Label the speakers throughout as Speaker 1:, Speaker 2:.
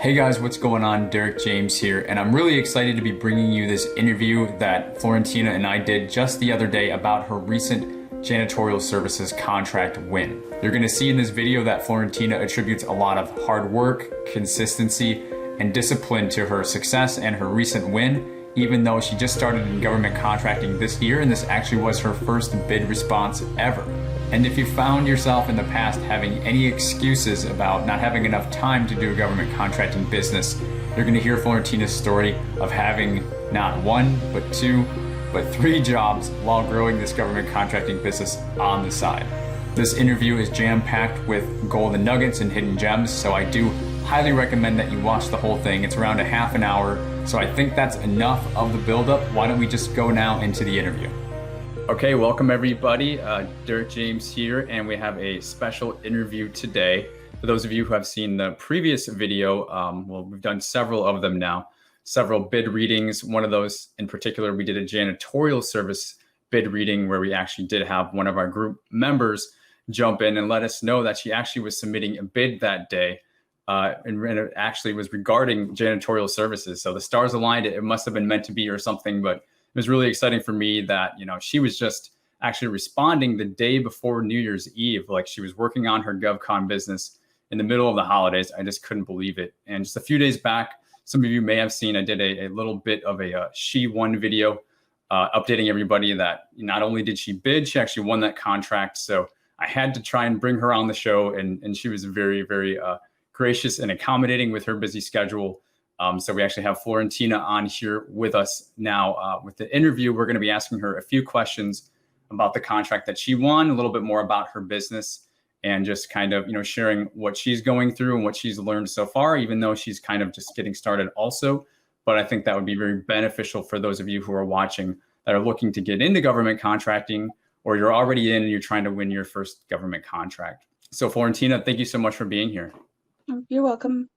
Speaker 1: Hey guys, what's going on? Derek James here, and I'm really excited to be bringing you this interview that Florentina and I did just the other day about her recent janitorial services contract win. You're going to see in this video that Florentina attributes a lot of hard work, consistency, and discipline to her success and her recent win, even though she just started in government contracting this year, and this actually was her first bid response ever. And if you found yourself in the past having any excuses about not having enough time to do a government contracting business, you're going to hear Florentina's story of having not one, but two, but three jobs while growing this government contracting business on the side. This interview is jam-packed with golden nuggets and hidden gems, so I do highly recommend that you watch the whole thing. It's around a half an hour, so I think that's enough of the buildup. Why don't we just go now into the interview? Okay, welcome everybody. Derek James here, and we have a special interview today. For those of you who have seen the previous video, well, we've done several of them now, several bid readings. One of those in particular, we did a janitorial service bid reading where we actually did have one of our group members jump in and let us know that she actually was submitting a bid that day. And it actually was regarding janitorial services. So the stars aligned. It must have been meant to be or something, but it was really exciting for me that, you know, she was just actually responding the day before New Year's Eve. Like, she was working on her GovCon business in the middle of the holidays. I just couldn't believe it. And just a few days back, some of you may have seen, I did a little bit of a she won video, updating everybody that not only did she bid, she actually won that contract. So I had to try and bring her on the show, and she was very, very gracious and accommodating with her busy schedule. So we actually have Florentina on here with us now. With the interview, we're going to be asking her a few questions about the contract that she won, a little bit more about her business, and just kind of, you know, sharing what she's going through and what she's learned so far, even though she's kind of just getting started also. But I think that would be very beneficial for those of you who are watching that are looking to get into government contracting, or you're already in and you're trying to win your first government contract. So Florentina, thank you so much for being here.
Speaker 2: You're welcome.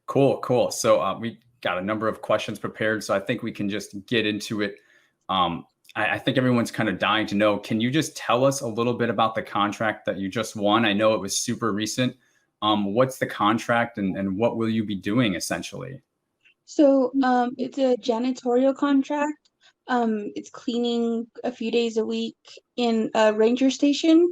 Speaker 1: Cool. So we got a number of questions prepared, so I think we can just get into it. I think everyone's kind of dying to know, can you just tell us a little bit about the contract that you just won? I know it was super recent. What's the contract and what will you be doing essentially?
Speaker 2: So it's a janitorial contract. It's cleaning a few days a week in a ranger station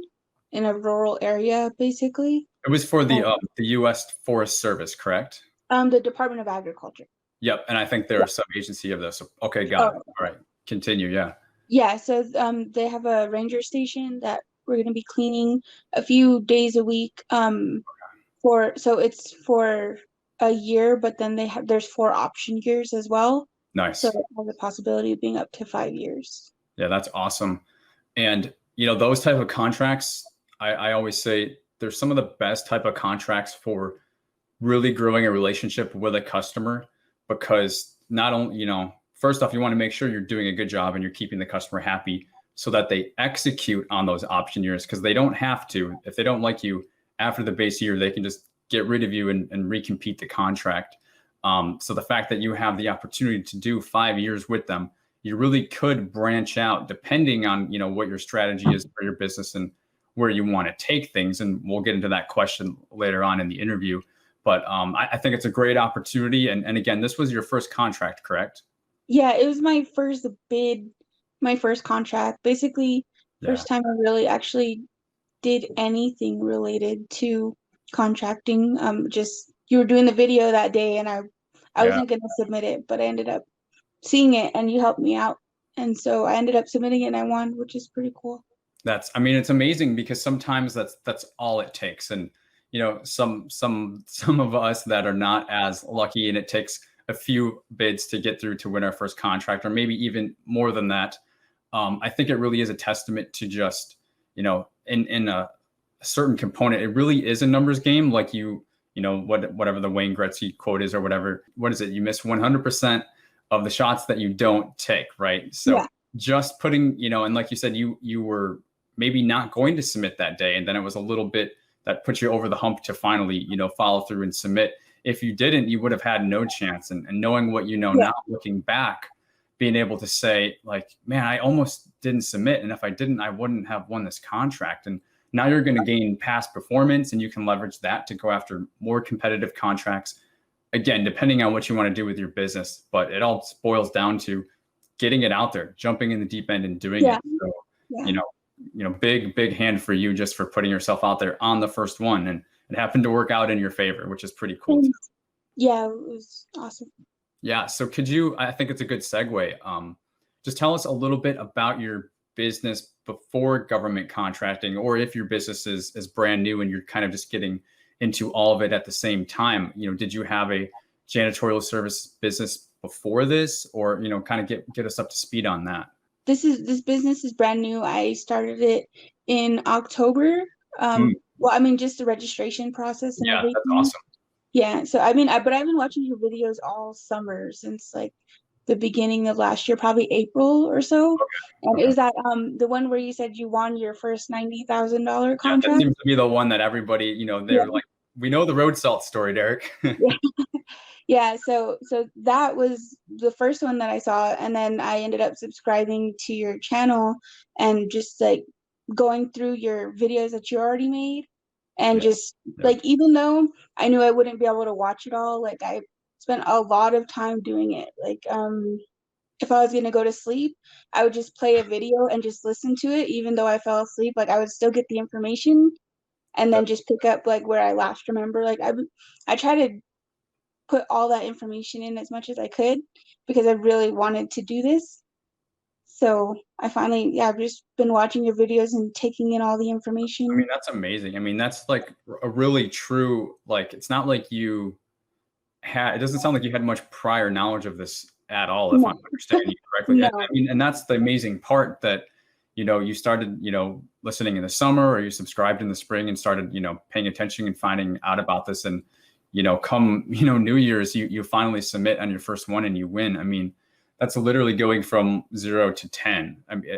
Speaker 2: in a rural area, basically.
Speaker 1: It was for the U.S. Forest Service, correct?
Speaker 2: The Department of Agriculture.
Speaker 1: Yep, and I think they're a sub-agency of this. Okay, got it. All right, continue, yeah.
Speaker 2: Yeah, so they have a ranger station that we're going to be cleaning a few days a week. So it's for a year, but then there's 4 option years as well.
Speaker 1: Nice.
Speaker 2: So it has a possibility of being up to 5 years.
Speaker 1: Yeah, that's awesome. And you know, those type of contracts, I always say they're some of the best type of contracts for really growing a relationship with a customer, because not only, you know, first off, you want to make sure you're doing a good job and you're keeping the customer happy so that they execute on those option years, because they don't have to. If they don't like you after the base year, they can just get rid of you and recompete the contract. So the fact that you have the opportunity to do 5 years with them, you really could branch out depending on, you know, what your strategy is for your business and where you want to take things. And we'll get into that question later on in the interview. But I think it's a great opportunity. And again, this was your first contract, correct?
Speaker 2: Yeah, it was my first bid, my first contract. Basically, first time I really actually did anything related to contracting. Just you were doing the video that day, and I wasn't going to submit it, but I ended up seeing it, and you helped me out. And so I ended up submitting it, and I won, which is pretty cool.
Speaker 1: I mean, it's amazing, because sometimes that's all it takes. And you know, some of us that are not as lucky, and it takes a few bids to get through to win our first contract, or maybe even more than that. I think it really is a testament to just, you know, in a certain component, it really is a numbers game. Like you know, whatever the Wayne Gretzky quote is, or whatever, what is it? You miss 100% of the shots that you don't take, right? So just putting, you know, and like you said, you were maybe not going to submit that day, and then it was a little bit that put you over the hump to finally, you know, follow through and submit. If you didn't, you would have had no chance. And knowing what you know now, looking back, being able to say, like, man, I almost didn't submit, and if I didn't, I wouldn't have won this contract. And now you're going to gain past performance, and you can leverage that to go after more competitive contracts again, depending on what you want to do with your business, but it all boils down to getting it out there, jumping in the deep end and doing
Speaker 2: Yeah.
Speaker 1: it. So,
Speaker 2: Yeah.
Speaker 1: big hand for you just for putting yourself out there on the first one. And it happened to work out in your favor, which is pretty cool too.
Speaker 2: Yeah, it was awesome.
Speaker 1: Yeah. So could you, I think it's a good segue. Just tell us a little bit about your business before government contracting, or if your business is brand new and you're kind of just getting into all of it at the same time. Did you have a janitorial service business before this, or, kind of get us up to speed on that?
Speaker 2: This business is brand new. I started it in October. Well, I mean, just the registration process and
Speaker 1: Yeah, that's
Speaker 2: everything.
Speaker 1: awesome.
Speaker 2: Yeah, so I mean, but I've been watching your videos all summer since like the beginning of last year, probably April or so. And
Speaker 1: Okay.
Speaker 2: is that the one where you said you won your first $90,000
Speaker 1: Yeah, that
Speaker 2: contract?
Speaker 1: seems to be the one that everybody,
Speaker 2: Yeah.
Speaker 1: they're like, we know the road salt story, Derek.
Speaker 2: Yeah, so that was the first one that I saw, and then I ended up subscribing to your channel and just like going through your videos that you already made, and
Speaker 1: Yeah,
Speaker 2: just
Speaker 1: yeah.
Speaker 2: like, even though I knew I wouldn't be able to watch it all, like I spent a lot of time doing it. Like if I was gonna go to sleep, I would just play a video and just listen to it, even though I fell asleep, like I would still get the information and then just pick up like where I last remember. Like I try to put all that information in as much as I could because I really wanted to do this. So I finally, yeah, I've just been watching your videos and taking in all the
Speaker 1: I mean,
Speaker 2: information.
Speaker 1: that's amazing. I mean, that's like a really true, like, it's not like it doesn't sound like you had much prior knowledge of this at all, if
Speaker 2: No,
Speaker 1: I'm understanding you correctly. And I
Speaker 2: no,
Speaker 1: mean, and that's the amazing part that, you started, listening in the summer, or you subscribed in the spring and started, paying attention and finding out about this. And, come, New Year's, you finally submit on your first one and you win. I mean, that's literally going from 0 to 10. I mean,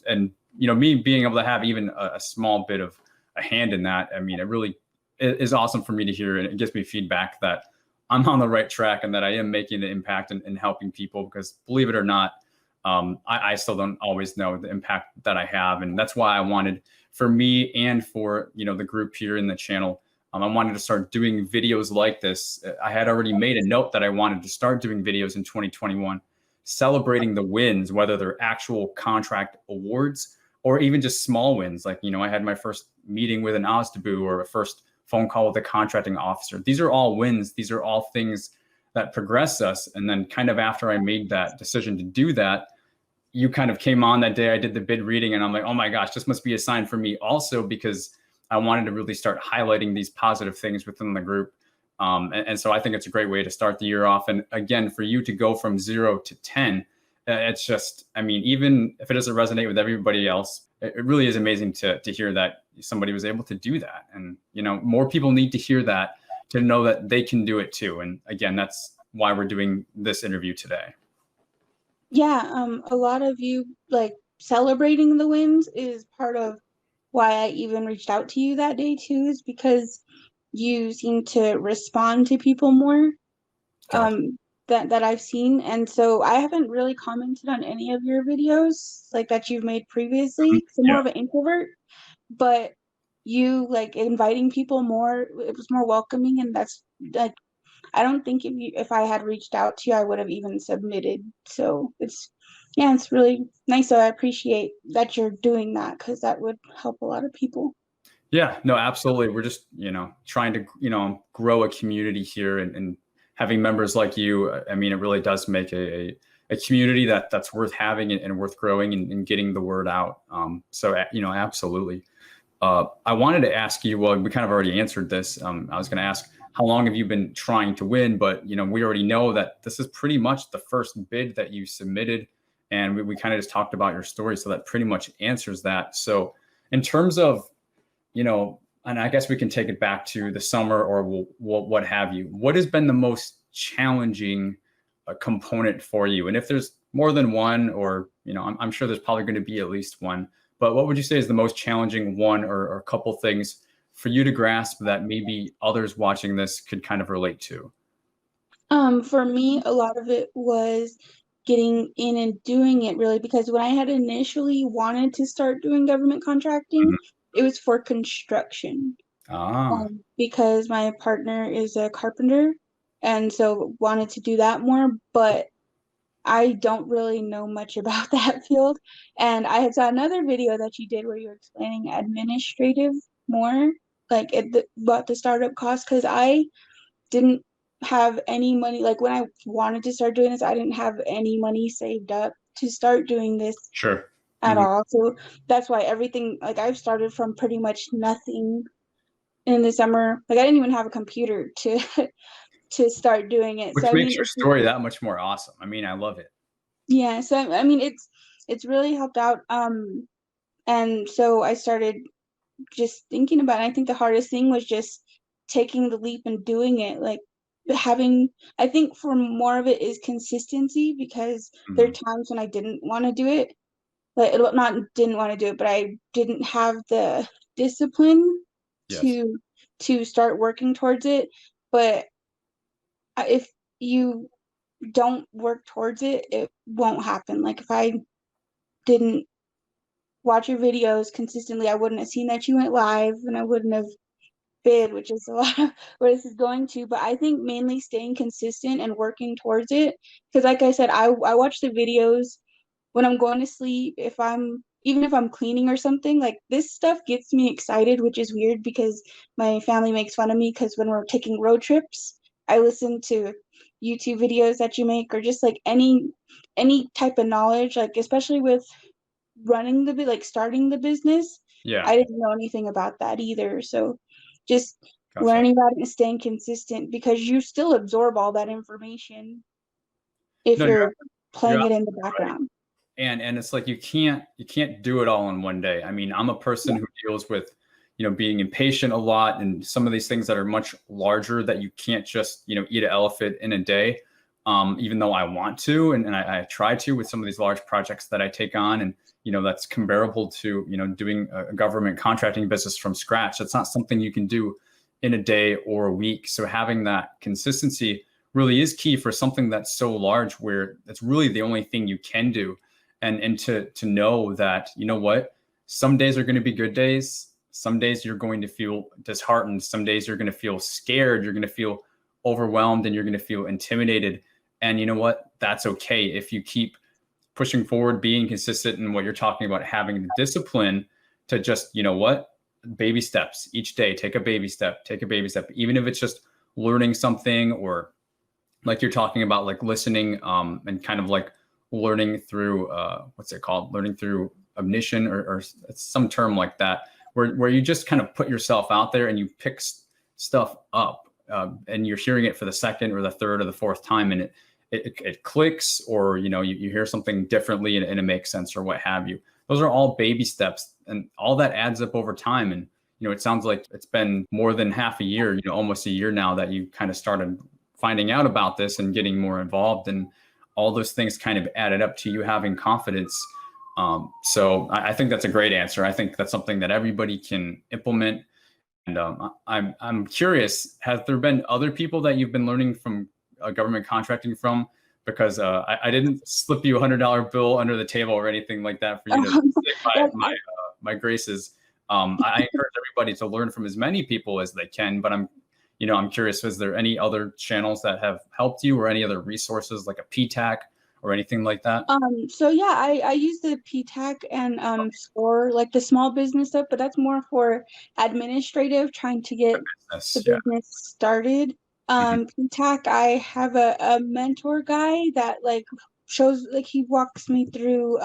Speaker 1: and, me being able to have even a small bit of a hand in that. I mean, it really is awesome for me to hear. And it gives me feedback that I'm on the right track and that I am making the impact and helping people, because believe it or not, I still don't always know the impact that I have. And that's why I wanted, for me and for, the group here in the channel, I wanted to start doing videos like this. I had already made a note that I wanted to start doing videos in 2021, celebrating the wins, whether they're actual contract awards or even just small wins. Like, I had my first meeting with an OSDBU or a first phone call with a contracting officer. These are all wins. These are all things that progress us. And then kind of after I made that decision to do that, you kind of came on that day. I did the bid reading and I'm like, oh my gosh, this must be a sign for me also, because I wanted to really start highlighting these positive things within the group. And so I think it's a great way to start the year off. And again, for you to go from 0 to 10, it's just, I mean, even if it doesn't resonate with everybody else, it really is amazing to hear that somebody was able to do that. And, more people need to hear that, to know that they can do it too. And again, that's why we're doing this interview today.
Speaker 2: Yeah, a lot of you like celebrating the wins is part of why I even reached out to you that day too, is because you seem to respond to people more.
Speaker 1: Gotcha.
Speaker 2: That I've seen. And so I haven't really commented on any of your videos like that you've made previously. So more
Speaker 1: Yeah.
Speaker 2: of an introvert, but you like inviting people more, it was more welcoming. And that's like, I don't think if I had reached out to you, I would have even submitted. So yeah, it's really nice. So I appreciate that you're doing that, because that would help a lot of people.
Speaker 1: Yeah, no, absolutely. We're just, trying to, grow a community here, and having members like you. I mean, it really does make a community that's worth having and worth growing, and getting the word out. So, absolutely. I wanted to ask you, well, we kind of already answered this. I was going to ask, how long have you been trying to win? But, we already know that this is pretty much the first bid that you submitted. And we kind of just talked about your story. So that pretty much answers that. So in terms of, and I guess we can take it back to the summer, or what have you. What has been the most challenging component for you? And if there's more than one, or, I'm sure there's probably going to be at least one, but what would you say is the most challenging one, or a couple things for you to grasp that maybe others watching this could kind of relate to?
Speaker 2: For me, a lot of it was getting in and doing it, really, because when I had initially wanted to start doing government contracting,
Speaker 1: Mhm.
Speaker 2: it was for construction.
Speaker 1: Ah,
Speaker 2: Because my partner is a carpenter, and so wanted to do that more, but I don't really know much about that field. And I had saw another video that you did where you were explaining administrative more, like what the startup cost, because I didn't have any money. Like when I wanted to start doing this, I didn't have any money saved up to start doing this
Speaker 1: Sure.
Speaker 2: at
Speaker 1: Hmm.
Speaker 2: all. So that's why everything, like I've started from pretty much nothing in the summer. Like I didn't even have a computer to to start doing it. So
Speaker 1: Which
Speaker 2: I mean,
Speaker 1: makes your story that much more awesome. I mean, I love it.
Speaker 2: yeah. So I mean, it's really helped out. And so I started just thinking about it. I think the hardest thing was just taking the leap and doing it. Like having, I think for more of it is consistency, because there are
Speaker 1: Hmm.
Speaker 2: times when I didn't want to do it. Like not didn't want to do it, but I didn't have the discipline
Speaker 1: Yes.
Speaker 2: to start working towards it. But if you don't work towards it, it won't happen. Like if I didn't watch your videos consistently, I wouldn't have seen that you went live, and I wouldn't have bid, which is a lot of where this is going to. But I think mainly staying consistent and working towards it. Because like I said, I watch the videos when I'm going to sleep, if I'm even if I'm cleaning or something, like this stuff gets me excited, which is weird because my family makes fun of me because when we're taking road trips, I listen to YouTube videos that you make, or just like any type of knowledge, like especially with running like starting the business.
Speaker 1: Yeah.
Speaker 2: I didn't know anything about that either. So just
Speaker 1: Gotcha.
Speaker 2: learning about it and staying consistent, because you still absorb all that information if
Speaker 1: No,
Speaker 2: you're
Speaker 1: you're
Speaker 2: playing it in the
Speaker 1: absolutely right.
Speaker 2: background.
Speaker 1: And it's like you can't do it all in one day. I mean, I'm a person
Speaker 2: Yeah.
Speaker 1: who deals with, being impatient a lot and some of these things that are much larger that you can't just, eat an elephant in a day. Even though I want to, and I try to with some of these large projects that I take on, and that's comparable to doing a government contracting business from scratch. That's not something you can do in a day or a week. So having that consistency really is key for something that's so large, where it's really the only thing you can do. And to know that, what, some days are going to be good days, some days you're going to feel disheartened, some days you're going to feel scared, you're going to feel overwhelmed, and you're going to feel intimidated. And you know what, that's okay if you keep pushing forward, being consistent in what you're talking about, having the discipline to just, what, baby steps each day, take a baby step, even if it's just learning something, or like you're talking about, like listening, and kind of like learning through, what's it called, learning through omniscient, or some term like that, where you just kind of put yourself out there and you pick stuff up, and you're hearing it for the second or the third or the fourth time, and it clicks, or you hear something differently, and it makes sense, or what have you. Those are all baby steps, and all that adds up over time. And it sounds like it's been more than half a year, almost a year now, that you kind of started finding out about this and getting more involved, and all those things kind of added up to you having confidence. So I think that's a great answer. I think that's something that everybody can implement. And I'm curious, has there been other people that you've been learning from, government contracting from? Because I didn't slip you $100 bill under the table or anything like that for you to say my graces. I encourage everybody to learn from as many people as they can, but I'm curious, is there any other channels that have helped you, or any other resources like a PTAC or anything like that?
Speaker 2: So yeah, I use the PTAC and SCORE, like the small business stuff, but that's more for administrative, trying to get the
Speaker 1: Yes, yeah.
Speaker 2: business started.
Speaker 1: Mhm.
Speaker 2: PTAC, I have a mentor guy that like shows, like he walks me through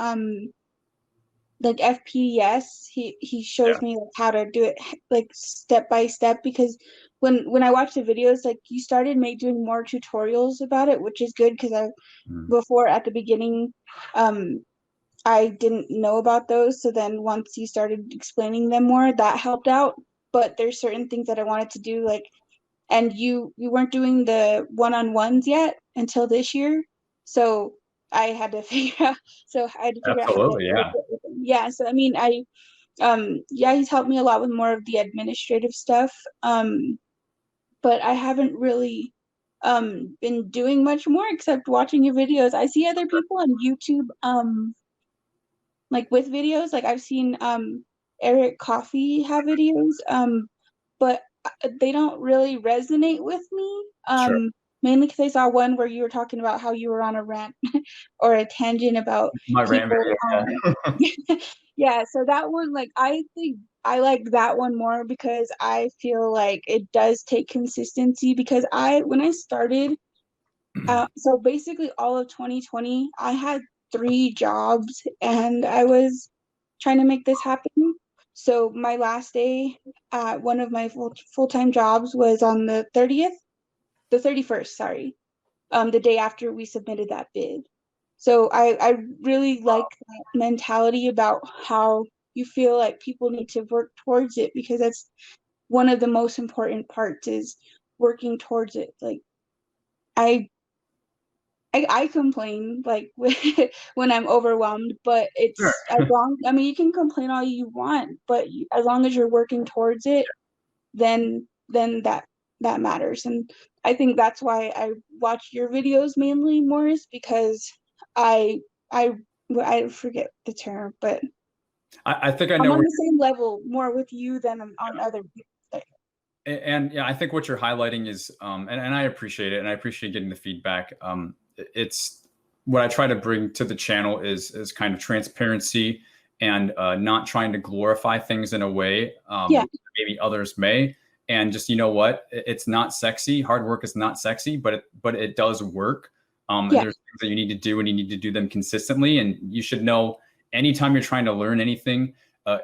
Speaker 2: like FPS. He shows
Speaker 1: Yeah.
Speaker 2: me like how to do it like step by step, because when I watch the videos, like you started doing more tutorials about it, which is good, because I
Speaker 1: Mhm.
Speaker 2: before at the beginning um I didn't know about those. So then once you started explaining them more, that helped out. But there's certain things that I wanted to do, like, and you weren't doing the one-on-ones yet until this year. So I had to figure out so I had to figure out how to
Speaker 1: Absolutely,
Speaker 2: like
Speaker 1: yeah.
Speaker 2: get with them. Yeah, so I mean yeah, he's helped me a lot with more of the administrative stuff. But I haven't really been doing much more except watching your videos. I see other people on YouTube like with videos, like I've seen Eric Coffee have videos, but they don't really resonate with me.
Speaker 1: Sure.
Speaker 2: mainly because I saw one where you were talking about how you were on a rant or a tangent about
Speaker 1: My rant
Speaker 2: people.
Speaker 1: video, yeah.
Speaker 2: Yeah, so that one, like, I think I like that one more because I feel like it does take consistency because when I started, so basically all of 2020, I had 3 jobs and I was trying to make this happen. So my last day at one of my full-time jobs was on the 30th, the 31st, sorry, the day after we submitted that bid. So I really like that mentality about how you feel like people need to work towards it because that's one of the most important parts is working towards it. Like I I complain like when I'm overwhelmed, but
Speaker 1: Sure.
Speaker 2: it's as long, I mean, you can complain all you want, but as long as you're working towards it, then that matters. And I think that's why I watch your videos mainly, Morris, because I I I forget the term, but
Speaker 1: I think I
Speaker 2: I'm
Speaker 1: know
Speaker 2: on
Speaker 1: where
Speaker 2: the same level more with you than I'm on other people.
Speaker 1: and yeah, I think what you're highlighting is, and I appreciate it, and I appreciate getting the feedback. It's what I try to bring to the channel is kind of transparency and not trying to glorify things in a way
Speaker 2: Yeah,
Speaker 1: maybe others may. And just what, it's not sexy. Hard work is not sexy, but it does work. And
Speaker 2: yeah,
Speaker 1: there's things that you need to do, and you need to do them consistently. And you should know anytime you're trying to learn anything,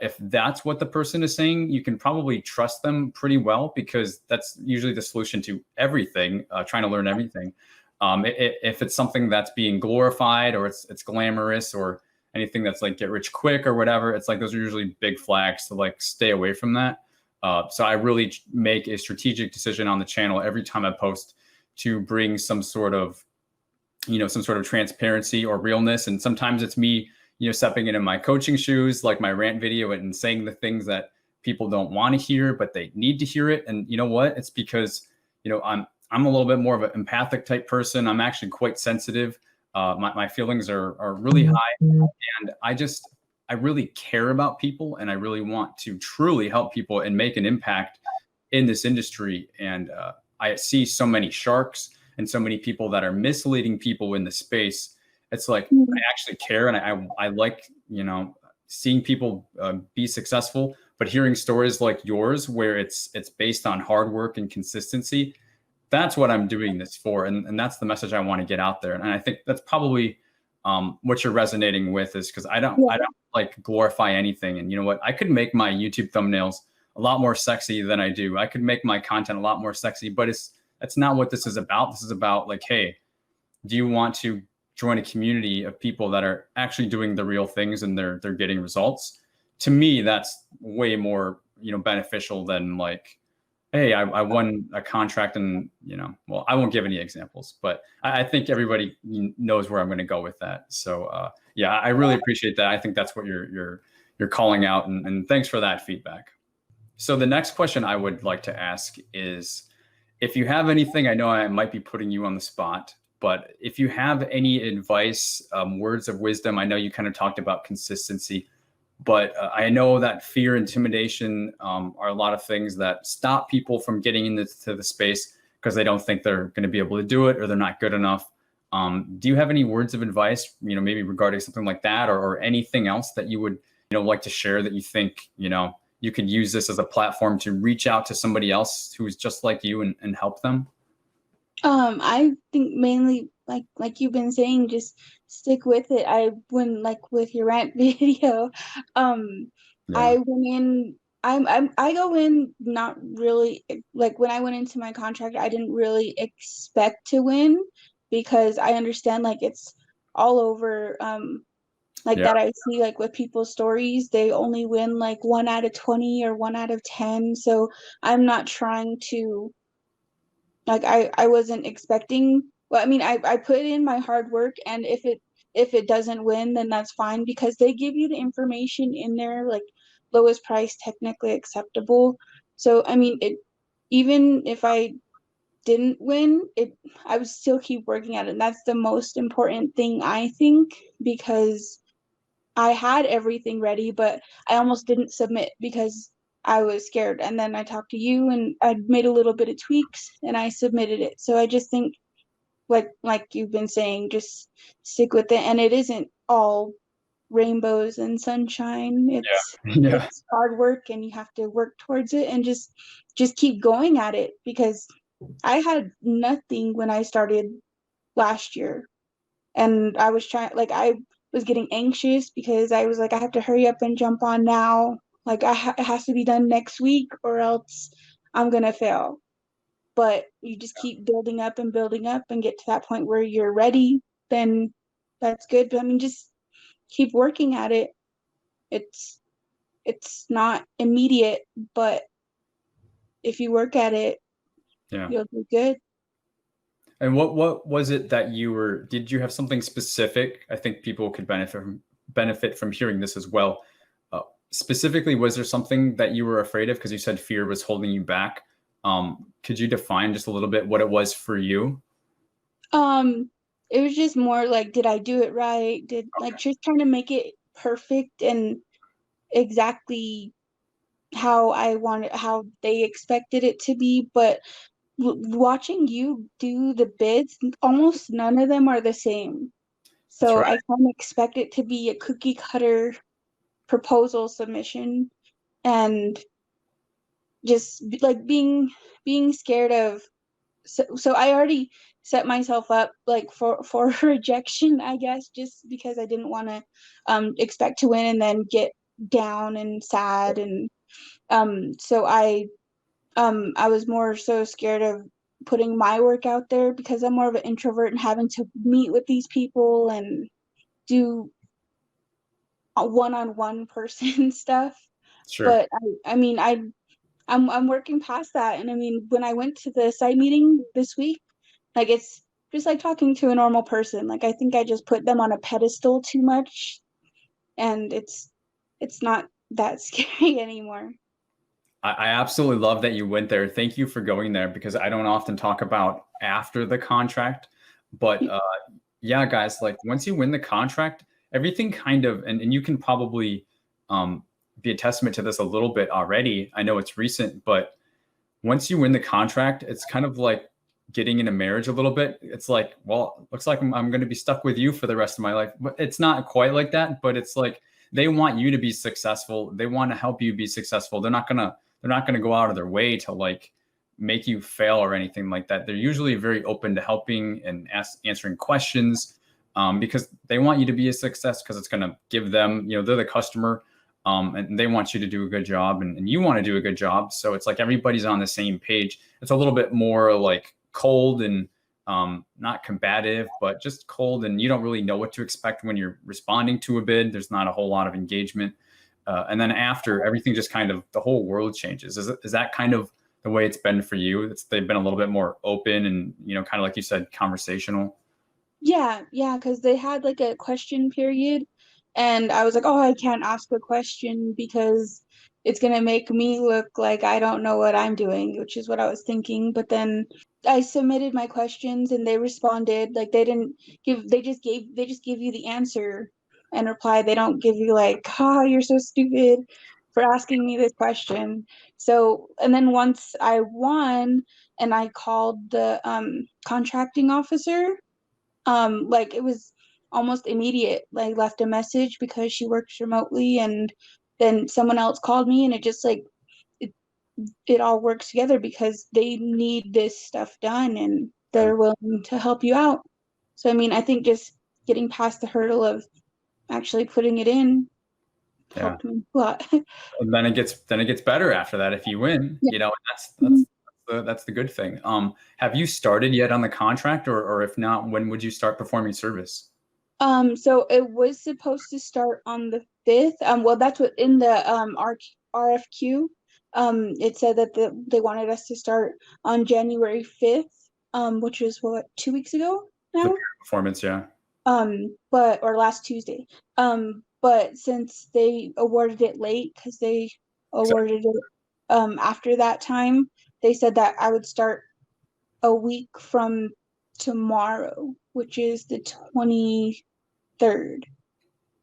Speaker 1: if that's what the person is saying, you can probably trust them pretty well because that's usually the solution to everything, trying to learn everything. If it's something that's being glorified or it's glamorous or anything that's like get rich quick or whatever, it's like those are usually big flags to like stay away from that. So I really make a strategic decision on the channel every time I post to bring some sort of transparency or realness. And sometimes it's me stepping into my coaching shoes, like my rant video, and saying the things that people don't want to hear, but they need to hear it. And you know what? It's because, I'm a little bit more of an empathic type person. I'm actually quite sensitive. My feelings are really high. And I really care about people and I really want to truly help people and make an impact in this industry. And I see so many sharks and so many people that are misleading people in the space. It's like I actually care, and I like seeing people be successful. But hearing stories like yours, where it's based on hard work and consistency, that's what I'm doing this for, and that's the message I want to get out there. And I think that's probably what you're resonating with, is because I don't like glorify anything. And you know what? I could make my YouTube thumbnails a lot more sexy than I do. I could make my content a lot more sexy, but that's not what this is about. This is about like, hey, do you want to join a community of people that are actually doing the real things and they're getting results? To me, that's way more beneficial than like, hey, I won a contract and well, I won't give any examples, but I think everybody knows where I'm going to go with that. So yeah, I really appreciate that. I think that's what you're calling out, and thanks for that feedback. So the next question I would like to ask is, if you have anything, I know I might be putting you on the spot, but if you have any advice, words of wisdom, I know you kind of talked about consistency, but I know that fear, intimidation are a lot of things that stop people from getting into the space because they don't think they're going to be able to do it or they're not good enough. Do you have any words of advice, maybe regarding something like that, or anything else that you would, like to share that you think, you could use this as a platform to reach out to somebody else who's just like you and help them?
Speaker 2: I think mainly like you've been saying, just stick with it. I when like with your rant video,
Speaker 1: Yeah.
Speaker 2: I went in. I go in not really like when I went into my contract, I didn't really expect to win because I understand like it's all over. Like
Speaker 1: Yeah.
Speaker 2: that I see like with people's stories, they only win like 1 out of 20 or 1 out of 10. So I'm not trying to like I wasn't expecting, well, I mean, I put in my hard work, and if it doesn't win, then that's fine because they give you the information in there, like lowest price technically acceptable. So I mean, it even if I didn't win, I would still keep working at it. And that's the most important thing, I think, because I had everything ready, but I almost didn't submit because I was scared. And then I talked to you and I made a little bit of tweaks and I submitted it. So I just think like you've been saying, just stick with it. And it isn't all rainbows and sunshine. It's
Speaker 1: Yeah.
Speaker 2: it's hard work, and you have to work towards it, and just keep going at it, because I had nothing when I started last year, and I was trying, like, I was getting anxious because I was like, I have to hurry up and jump on now. Like, it has to be done next week or else I'm gonna fail. But you just keep building up and get to that point where you're ready, then that's good. But I mean, just keep working at it. It's it's not immediate, but if you work at it,
Speaker 1: Yeah.
Speaker 2: you'll do good.
Speaker 1: And what was it that did you have something specific? I think people could benefit from hearing this as well. Specifically, was there something that you were afraid of? Because you said fear was holding you back. Could you define just a little bit what it was for you?
Speaker 2: It was just more like, did I do it right? Did like just trying to make it perfect and exactly how they expected it to be. But watching you do the bids, almost none of them are the same.
Speaker 1: That's
Speaker 2: So
Speaker 1: right.
Speaker 2: I kind of expect it to be a cookie cutter proposal submission, and just like being scared of, so I already set myself up like for rejection, I guess, just because I didn't want to expect to win and then get down and sad. And so I was more so scared of putting my work out there, because I'm more of an introvert and having to meet with these people and do a one-on-one person stuff.
Speaker 1: Sure.
Speaker 2: But I mean, I'm working past that. And I mean, when I went to the site meeting this week, like, it's just like talking to a normal person. Like, I think I just put them on a pedestal too much, and it's not that scary anymore.
Speaker 1: I absolutely love that you went there. Thank you for going there, because I don't often talk about after the contract. But yeah, guys, like once you win the contract, everything kind of, and you can probably be a testament to this a little bit already. I know it's recent, but once you win the contract, it's kind of like getting in a marriage a little bit. It's like, well, looks like I'm going to be stuck with you for the rest of my life. But it's not quite like that. But it's like they want you to be successful. They want to help you be successful. They're not gonna go out of their way to like make you fail or anything like that. They're usually very open to helping and answering questions, because they want you to be a success, because it's going to give them, they're the customer, and they want you to do a good job, and you want to do a good job. So it's like everybody's on the same page. It's a little bit more like cold and not combative, but just cold, and you don't really know what to expect when you're responding to a bid. There's not a whole lot of engagement. And then after, everything just kind of, the whole world changes. Is that kind of the way it's been for you? They've been a little bit more open and, kind of like you said, conversational.
Speaker 2: Yeah, because they had like a question period, and I was like, oh, I can't ask a question because it's gonna make me look like I don't know what I'm doing, which is what I was thinking. But then I submitted my questions and they responded. Like, they didn't they just give you the answer and reply. They don't give you like, oh, you're so stupid for asking me this question. So, and then once I won and I called the contracting officer, like, it was almost immediate. Like, left a message because she works remotely, and then someone else called me, and it just like it, it all works together because they need this stuff done and
Speaker 1: Yeah.
Speaker 2: they're willing to help you out. So I mean, I think just getting past the hurdle of actually putting it in
Speaker 1: Yeah.
Speaker 2: helped me a lot.
Speaker 1: And then it gets better after that if you win.
Speaker 2: Yeah.
Speaker 1: And
Speaker 2: Mhm.
Speaker 1: that's the good thing. Have you started yet on the contract, or if not, when would you start performing service?
Speaker 2: So it was supposed to start on the 5th. Well, that's what in the RFQ. It said that they wanted us to start on January 5th, which is what, 2 weeks ago
Speaker 1: The
Speaker 2: now?
Speaker 1: performance, yeah.
Speaker 2: But or last Tuesday. But since they awarded it late, because they awarded it after that time, they said that I would start a week from tomorrow, which is the 23rd,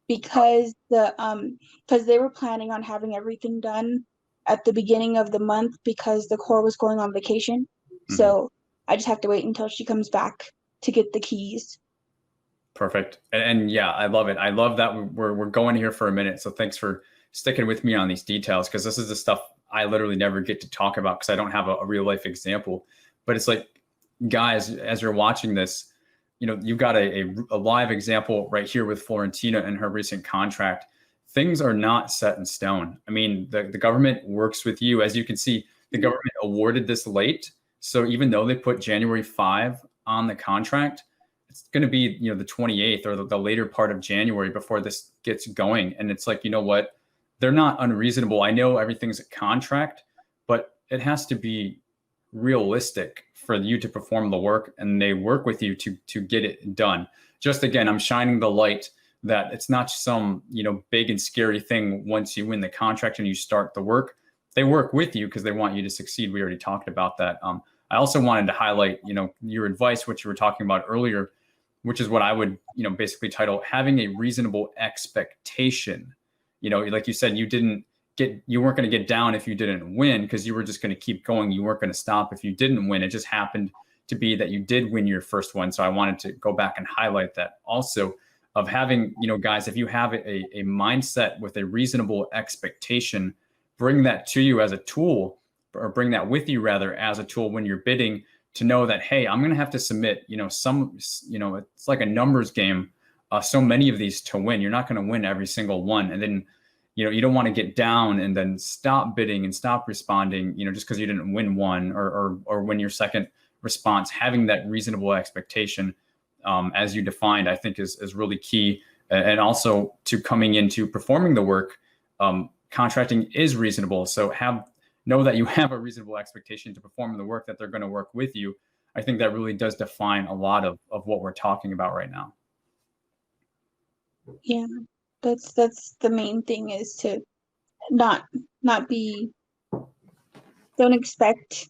Speaker 2: because they were planning on having everything done at the beginning of the month because the core was going on vacation.
Speaker 1: Mhm.
Speaker 2: So I just have to wait until she comes back. to get the keys.
Speaker 1: Perfect. And yeah, I love it. I love that we're going here for a minute. So thanks for sticking with me on these details, because this is the stuff I literally never get to talk about because I don't have a real life example. But it's like, guys, as you're watching this, you've got a live example right here with Florentina and her recent contract. Things are not set in stone. I mean, the government works with you. As you can see, the government awarded this late. So even though they put January 5 on the contract, it's going to be, the 28th or the later part of January before this gets going. And it's like, you know what? They're not unreasonable. I know everything's a contract, but it has to be realistic for you to perform the work, and they work with you to get it done. Just again, I'm shining the light that it's not some, big and scary thing once you win the contract and you start the work. They work with you because they want you to succeed. We already talked about that. I also wanted to highlight, your advice, which you were talking about earlier, which is what I would, basically title having a reasonable expectation. Like you said, you weren't going to get down if you didn't win, because you were just going to keep going. You weren't going to stop if you didn't win. It just happened to be that you did win your first one. So I wanted to go back and highlight that also, of having, guys, if you have a mindset with a reasonable expectation, bring that to you as a tool, or bring that with you rather as a tool when you're bidding, to know that, hey, I'm going to have to submit, it's like a numbers game. So many of these to win. You're not going to win every single one. And then, you don't want to get down and then stop bidding and stop responding, just because you didn't win one or win your second response. Having that reasonable expectation, as you defined, I think is really key. And also to coming into performing the work, contracting is reasonable. So know that you have a reasonable expectation to perform the work, that they're going to work with you. I think that really does define a lot of what we're talking about right now.
Speaker 2: Yeah, that's the main thing, is to not don't expect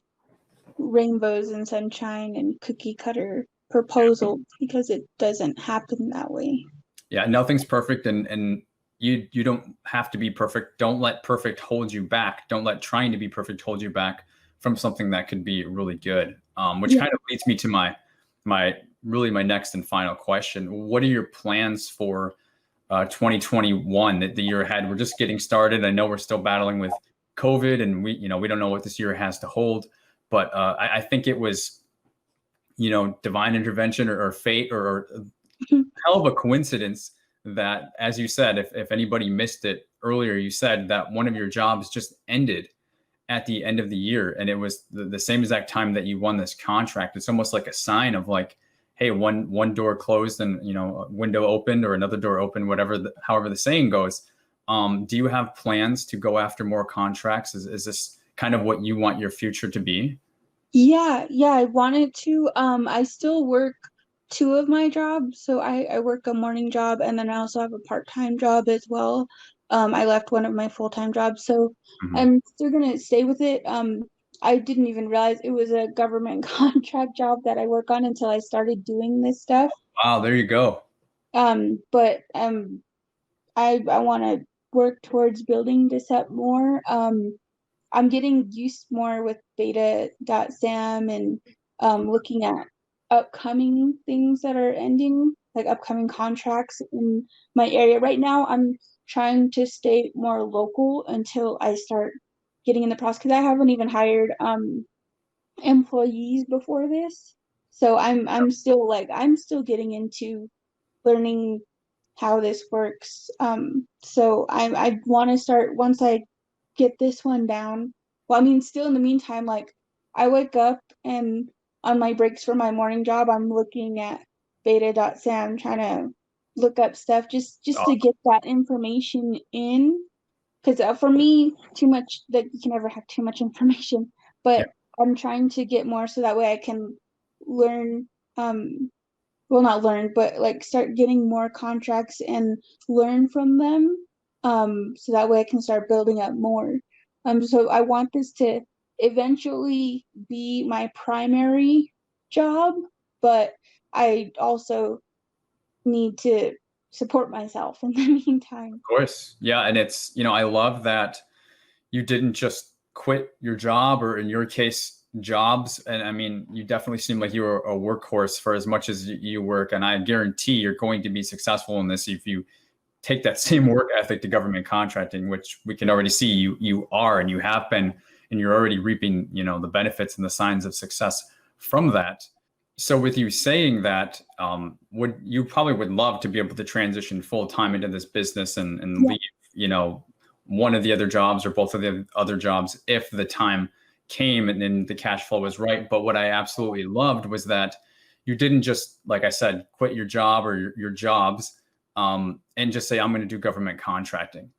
Speaker 2: rainbows and sunshine and cookie cutter proposal, because it doesn't happen that way.
Speaker 1: Yeah, nothing's perfect, and you don't have to be perfect. Don't let perfect hold you back. Don't let trying to be perfect hold you back from something that could be really good. Which kind of leads me to my next and final question. What are your plans for 2021, the year ahead? We're just getting started. I know we're still battling with COVID, and we don't know what this year has to hold. But I think it was, divine intervention or fate or hell of a coincidence that, as you said, if anybody missed it earlier, you said that one of your jobs just ended at the end of the year, and it was the same exact time that you won this contract. It's almost like a sign of like, hey, one door closed and a window opened, or another door opened, however the saying goes. Do you have plans to go after more contracts? Is this kind of what you want your future to be?
Speaker 2: Yeah, I wanted to. I still work two of my jobs. So I work a morning job, and then I also have a part-time job as well. I left one of my full-time jobs, so I'm still gonna stay with it. I didn't even realize it was a government contract job that I work on until I started doing this stuff.
Speaker 1: Wow, there you go.
Speaker 2: But I want to work towards building this up more. I'm getting used more with beta.sam and looking at upcoming things that are ending, like upcoming contracts in my area. Right now, I'm trying to stay more local until I start getting in the process, because I haven't even hired employees before this. So I'm still getting into learning how this works. So I want to start once I get this one down. Well, I mean, still in the meantime, like I wake up and on my breaks for my morning job, I'm looking at beta.sam, trying to look up stuff just to get that information in. Because for me, too much, that you can never have too much information, but I'm trying to get more so that way I can learn, well, not learn, but like start getting more contracts and learn from them. So that way I can start building up more. So I want this to eventually be my primary job, but I also need to support myself in the meantime.
Speaker 1: Of course. Yeah. And it's, I love that you didn't just quit your job, or in your case, jobs, and I mean, you definitely seem like you're a workhorse for as much as you work, and I guarantee you're going to be successful in this if you take that same work ethic to government contracting, which we can already see you are and you have been, and you're already reaping, the benefits and the signs of success from that. So with you saying that, would you probably would love to be able to transition full time into this business and
Speaker 2: Yeah.
Speaker 1: leave, one of the other jobs or both of the other jobs if the time came and then the cash flow was right. But what I absolutely loved was that you didn't just, like I said, quit your job or your jobs and just say, I'm going to do government contracting.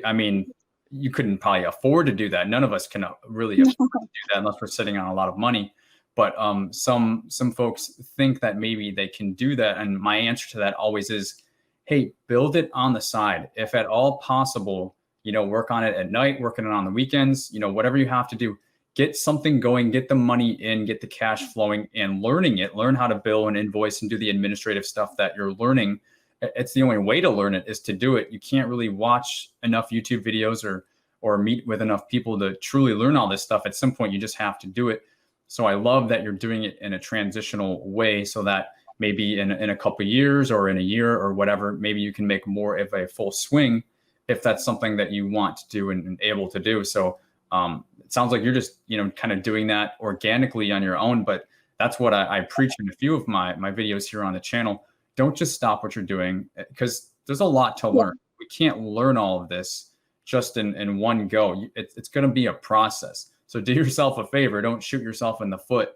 Speaker 1: I mean, you couldn't probably afford to do that. None of us can really afford to do that unless we're sitting on a lot of money. But some folks think that maybe they can do that. And my answer to that always is, hey, build it on the side. If at all possible, work on it at night, working it on the weekends, whatever you have to do, get something going, get the money in, get the cash flowing and learning it, learn how to bill and invoice and do the administrative stuff that you're learning. It's the only way to learn it is to do it. You can't really watch enough YouTube videos or meet with enough people to truly learn all this stuff. At some point, you just have to do it. So I love that you're doing it in a transitional way so that maybe in a couple of years or in a year or whatever, maybe you can make more of a full swing if that's something that you want to do and able to do. So it sounds like you're just, kind of doing that organically on your own, but that's what I preach in a few of my videos here on the channel. Don't just stop what you're doing because there's a lot to learn. We can't learn all of this just in one go. It's going to be a process. So do yourself a favor. Don't shoot yourself in the foot.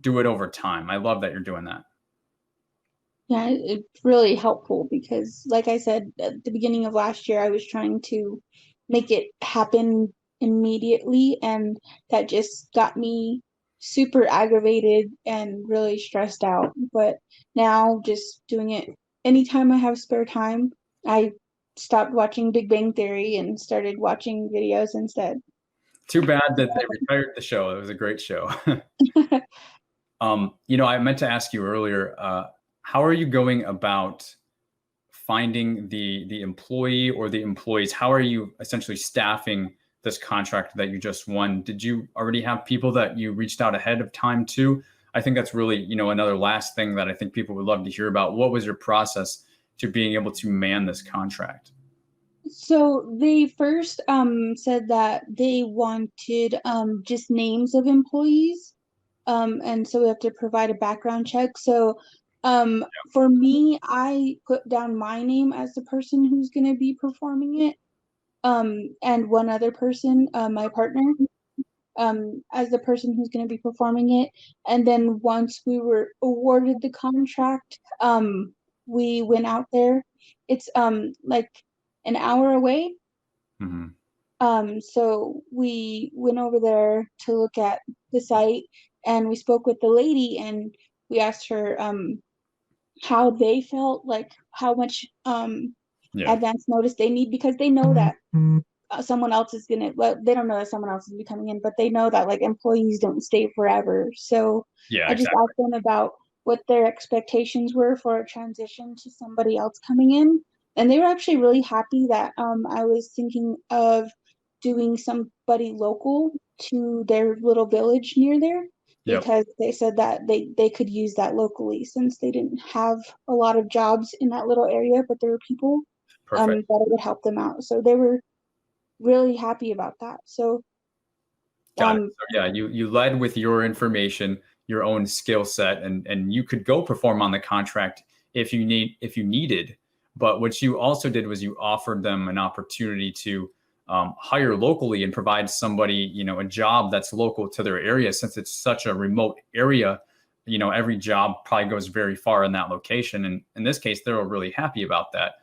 Speaker 1: Do it over time. I love that you're doing that.
Speaker 2: Yeah, it's really helpful because, like I said, at the beginning of last year, I was trying to make it happen immediately, and that just got me super aggravated and really stressed out. But now, just doing it anytime I have spare time, I stopped watching Big Bang Theory and started watching videos instead.
Speaker 1: Too bad that they retired the show. It was a great show. I meant to ask you earlier, how are you going about finding the employee or the employees? How are you essentially staffing this contract that you just won? Did you already have people that you reached out ahead of time to? I think that's really, another last thing that I think people would love to hear about. What was your process to being able to man this contract?
Speaker 2: So they first said that they wanted just names of employees. And so we have to provide a background check. So for me, I put down my name as the person who's going to be performing it, and one other person, my partner, as the person who's going to be performing it. And then once we were awarded the contract, we went out there. It's like an hour away.
Speaker 1: Mm-hmm.
Speaker 2: So we went over there to look at the site, and we spoke with the lady, and we asked her how they felt, like how much
Speaker 1: Yeah.
Speaker 2: advance notice they need, because they know that someone else is gonna, well, they don't know that someone else is gonna be coming in, but they know that like employees don't stay forever. So
Speaker 1: Yeah,
Speaker 2: I just
Speaker 1: exactly.
Speaker 2: asked them about what their expectations were for a transition to somebody else coming in. And they were actually really happy that I was thinking of doing somebody local to their little village near there,
Speaker 1: Yep.
Speaker 2: because they said that they could use that locally since they didn't have a lot of jobs in that little area, but there were people
Speaker 1: Perfect.
Speaker 2: that it would help them out. So they were really happy about that. So
Speaker 1: Got it. So yeah, you led with your information, your own skill set, and you could go perform on the contract if you needed. But what you also did was you offered them an opportunity to hire locally and provide somebody, a job that's local to their area. Since it's such a remote area, every job probably goes very far in that location. And in this case, they're really happy about that.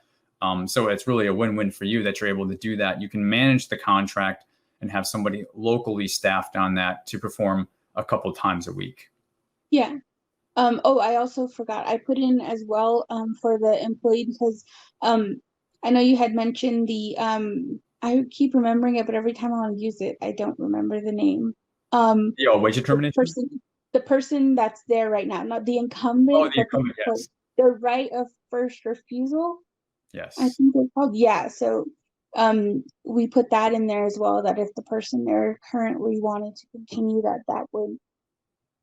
Speaker 1: So it's really a win-win for you that you're able to do that. You can manage the contract and have somebody locally staffed on that to perform a couple times a week.
Speaker 2: yeah. Oh, I also forgot. I put in as well for the employee, because I know you had mentioned the I keep remembering it, but every time I want to use it, I don't remember the name.
Speaker 1: Wage
Speaker 2: The
Speaker 1: determination?
Speaker 2: person that's there right now, not the
Speaker 1: Oh,
Speaker 2: incumbent,
Speaker 1: the
Speaker 2: but
Speaker 1: incumbent, yes.
Speaker 2: the right of first refusal, I
Speaker 1: Yes.
Speaker 2: think they're called. Yeah. So we put that in there as well, that if the person there currently wanted to continue, that would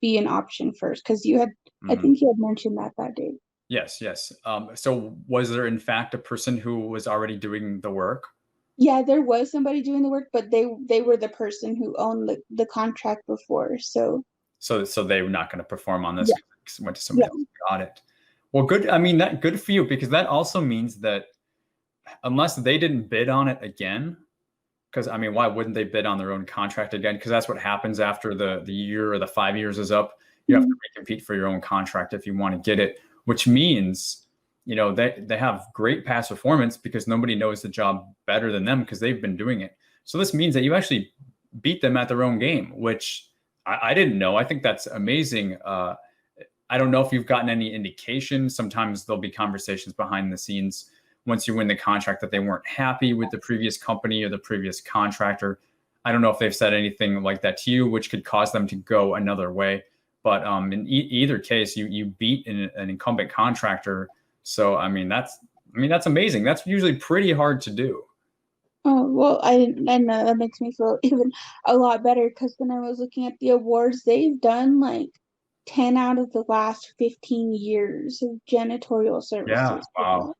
Speaker 2: be an option first, because you had, I think you had mentioned that day.
Speaker 1: Yes, yes. So was there in fact a person who was already doing the work?
Speaker 2: Yeah, there was somebody doing the work, but they were the person who owned the contract before. So
Speaker 1: So they were not going to perform on this.
Speaker 2: yeah,
Speaker 1: Because it went to somebody
Speaker 2: yeah,
Speaker 1: else. Got it. Well, good. I mean, that good for you, because that also means that unless they didn't bid on it again, because I mean, why wouldn't they bid on their own contract again? Because that's what happens after the year or the 5 years is up. You have to recompete for your own contract if you want to get it, which means, you know, they have great past performance because nobody knows the job better than them because they've been doing it. So this means that you actually beat them at their own game, which I didn't know. I think that's amazing. I don't know if you've gotten any indication. Sometimes there'll be conversations behind the scenes once you win the contract that they weren't happy with the previous company or the previous contractor. I don't know if they've said anything like that to you, which could cause them to go another way. But in either case, you beat an incumbent contractor. So I mean that's amazing. That's usually pretty hard to do.
Speaker 2: Oh, well, I know that makes me feel even a lot better, because when I was looking at the awards, they've done like 10 out of the last 15 years of janitorial
Speaker 1: Yeah.
Speaker 2: services.
Speaker 1: Wow.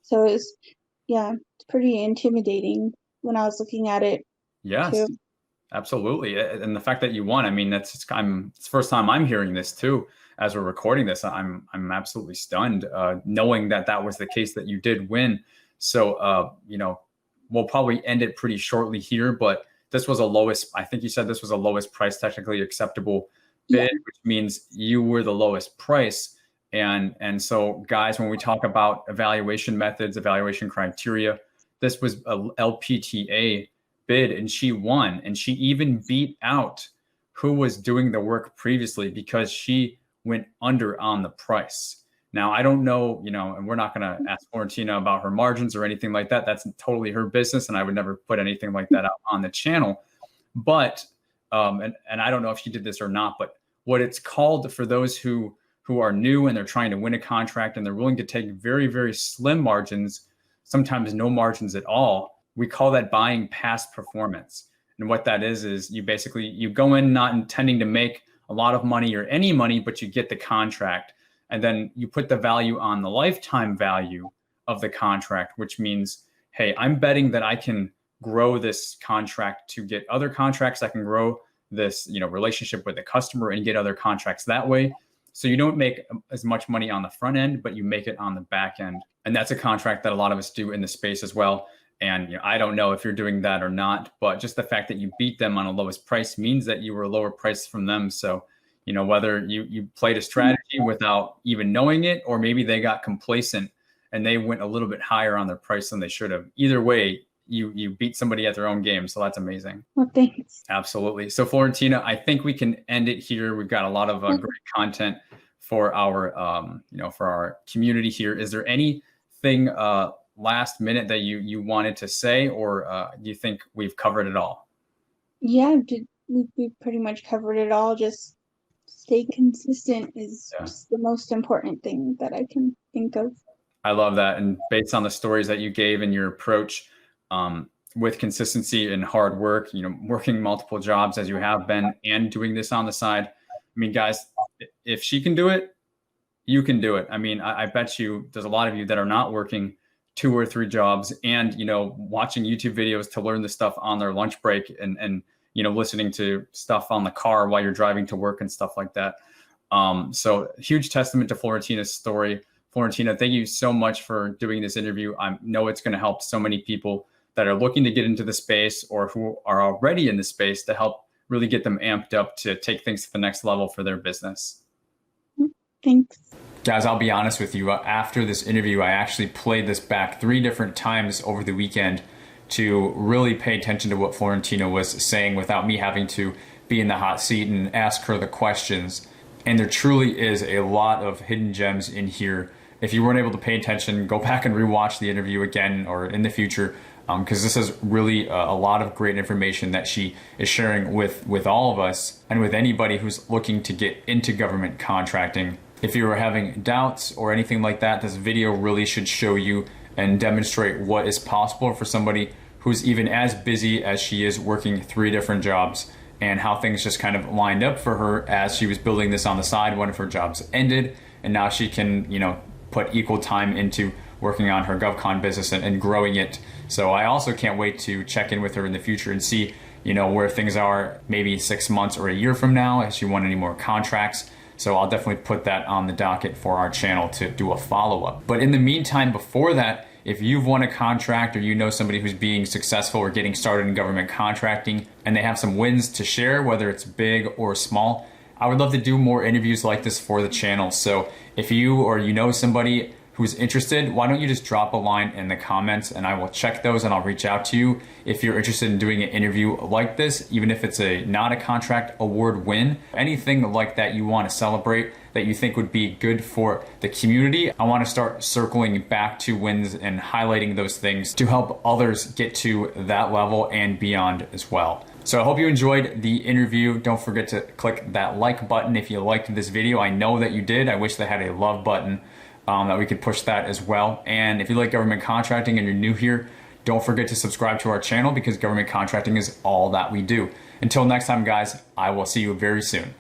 Speaker 2: So it's pretty intimidating when I was looking at it
Speaker 1: Yes.
Speaker 2: too.
Speaker 1: Absolutely. And the fact that you won, I mean, it's the first time I'm hearing this too. As we're recording this, I'm absolutely stunned, knowing that was the case, that you did win. So, you know, we'll probably end it pretty shortly here, but this was I think you said this was a lowest price technically acceptable bid, which means you were the lowest price. And so guys, when we talk about evaluation methods, evaluation criteria, this was a LPTA bid, and she won, and she even beat out who was doing the work previously because she went under on the price. Now, I don't know, you know, and we're not going to ask Florentina about her margins or anything like that. That's totally her business, and I would never put anything like that out on the channel. But and I don't know if she did this or not, but what it's called for those who are new and they're trying to win a contract and they're willing to take very, very slim margins, sometimes no margins at all, we call that buying past performance. And what that is you go in not intending to make a lot of money or any money, but you get the contract. And then you put the value on the lifetime value of the contract, which means, hey, I'm betting that I can grow this contract to get other contracts. I can grow this, you know, relationship with the customer and get other contracts that way. So you don't make as much money on the front end, but you make it on the back end. And that's a contract that a lot of us do in the space as well. And you know, I don't know if you're doing that or not, but just the fact that you beat them on a lowest price means that you were a lower price from them. So, you know, whether you played a strategy without even knowing it, or maybe they got complacent and they went a little bit higher on their price than they should have. Either way, you beat somebody at their own game. So that's amazing.
Speaker 2: Well, thanks.
Speaker 1: Absolutely. So Florentina, I think we can end it here. We've got a lot of great content for our, you know, for our community here. Is there anything last minute that you wanted to say, or do you think we've covered it all?
Speaker 2: Yeah, we pretty much covered it all. Just stay consistent is just the most important thing that I can think of.
Speaker 1: I love that. And based on the stories that you gave and your approach, with consistency and hard work, you know, working multiple jobs as you have been and doing this on the side. I mean, guys, if she can do it, you can do it. I mean, I bet you there's a lot of you that are not working 2 or 3 jobs and, you know, watching YouTube videos to learn this stuff on their lunch break and, you know, listening to stuff on the car while you're driving to work and stuff like that. So huge testament to Florentina's story. Florentina, thank you so much for doing this interview. I know it's going to help so many people that are looking to get into the space or who are already in the space to help really get them amped up to take things to the next level for their business.
Speaker 2: Thanks.
Speaker 1: Guys, I'll be honest with you. After this interview, I actually played this back 3 different times over the weekend to really pay attention to what Florentina was saying without me having to be in the hot seat and ask her the questions. And there truly is a lot of hidden gems in here. If you weren't able to pay attention, go back and rewatch the interview again or in the future, because this is really a lot of great information that she is sharing with all of us and with anybody who's looking to get into government contracting. If you are having doubts or anything like that, this video really should show you and demonstrate what is possible for somebody who's even as busy as she is, working 3 different jobs and how things just kind of lined up for her as she was building this on the side. One of her jobs ended, and now she can, put equal time into working on her GovCon business and growing it. So I also can't wait to check in with her in the future and see, where things are maybe 6 months or a year from now, if she won any more contracts. So I'll definitely put that on the docket for our channel to do a follow-up. But in the meantime, before that, if you've won a contract or you know somebody who's being successful or getting started in government contracting and they have some wins to share, whether it's big or small, I would love to do more interviews like this for the channel. So if you or you know somebody who's interested, why don't you just drop a line in the comments and I will check those and I'll reach out to you if you're interested in doing an interview like this, even if it's not a contract award win. Anything like that you want to celebrate that you think would be good for the community, I want to start circling back to wins and highlighting those things to help others get to that level and beyond as well. So I hope you enjoyed the interview. Don't forget to click that like button if you liked this video. I know that you did. I wish they had a love button. That we could push that as well. And if you like government contracting and you're new here, don't forget to subscribe to our channel because government contracting is all that we do. Until next time, guys, I will see you very soon.